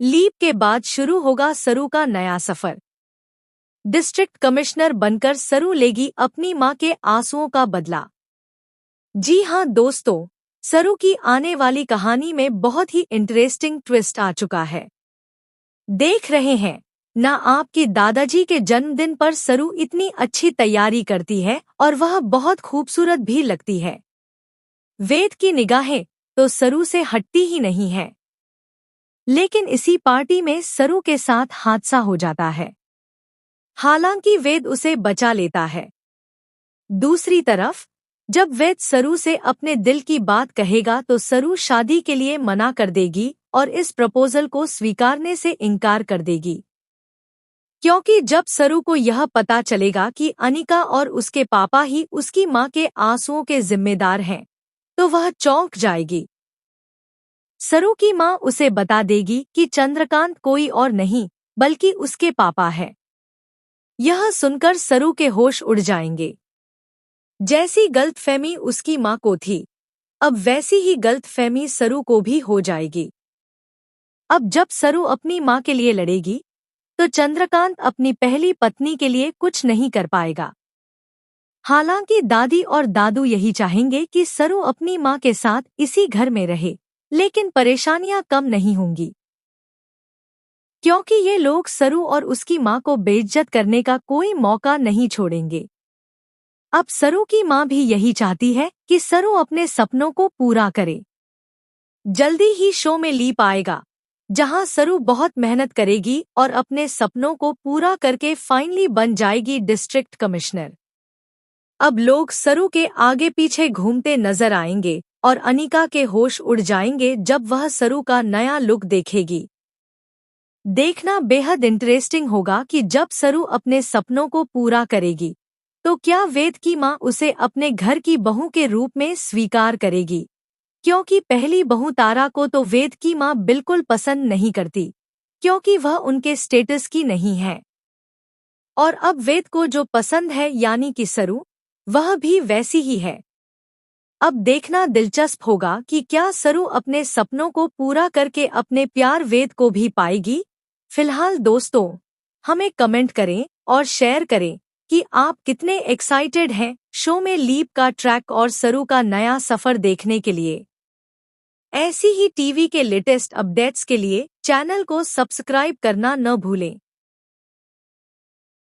Leap के बाद शुरू होगा सरू का नया सफर। डिस्ट्रिक्ट कमिश्नर बनकर सरू लेगी अपनी मां के आंसुओं का बदला। जी हां दोस्तों, सरू की आने वाली कहानी में बहुत ही इंटरेस्टिंग ट्विस्ट आ चुका है। देख रहे हैं ना, आपकी दादाजी के जन्मदिन पर सरू इतनी अच्छी तैयारी करती है और वह बहुत खूबसूरत भी लगती है। वेद की निगाहें तो सरू से हटती ही नहीं है। लेकिन इसी पार्टी में सरू के साथ हादसा हो जाता है। हालांकि वेद उसे बचा लेता है। दूसरी तरफ जब वेद सरू से अपने दिल की बात कहेगा तो सरू शादी के लिए मना कर देगी और इस प्रपोजल को स्वीकारने से इनकार कर देगी। क्योंकि जब सरू को यह पता चलेगा कि अनिका और उसके पापा ही उसकी मां के आंसुओं के जिम्मेदार हैं, तो वह चौंक जाएगी। सरू की मां उसे बता देगी कि चंद्रकांत कोई और नहीं बल्कि उसके पापा है। यह सुनकर सरू के होश उड़ जाएंगे। जैसी गलतफहमी उसकी मां को थी, अब वैसी ही गलतफहमी सरू को भी हो जाएगी। अब जब सरू अपनी मां के लिए लड़ेगी, तो चंद्रकांत अपनी पहली पत्नी के लिए कुछ नहीं कर पाएगा। हालांकि दादी और दादू यही चाहेंगे कि सरू अपनी मां के साथ इसी घर में रहे, लेकिन परेशानियां कम नहीं होंगी। क्योंकि ये लोग सरू और उसकी मां को बेइज्जत करने का कोई मौका नहीं छोड़ेंगे। अब सरू की मां भी यही चाहती है कि सरू अपने सपनों को पूरा करे। जल्दी ही शो में लीप आएगा, जहां सरू बहुत मेहनत करेगी और अपने सपनों को पूरा करके फाइनली बन जाएगी डिस्ट्रिक्ट कमिश्नर। अब लोग सरू के आगे पीछे घूमते नजर आएंगे और अनिका के होश उड़ जाएंगे जब वह सरू का नया लुक देखेगी। देखना बेहद इंटरेस्टिंग होगा कि जब सरू अपने सपनों को पूरा करेगी, तो क्या वेद की मां उसे अपने घर की बहू के रूप में स्वीकार करेगी। क्योंकि पहली बहू तारा को तो वेद की मां बिल्कुल पसंद नहीं करती, क्योंकि वह उनके स्टेटस की नहीं है। और अब वेद को जो पसंद है यानी कि सरू, वह भी वैसी ही है। अब देखना दिलचस्प होगा कि क्या सरू अपने सपनों को पूरा करके अपने प्यार वेद को भी पाएगी। फिलहाल दोस्तों, हमें कमेंट करें और शेयर करें कि आप कितने एक्साइटेड हैं शो में लीप का ट्रैक और सरू का नया सफर देखने के लिए। ऐसी ही टीवी के लेटेस्ट अपडेट्स के लिए चैनल को सब्सक्राइब करना न भूलें।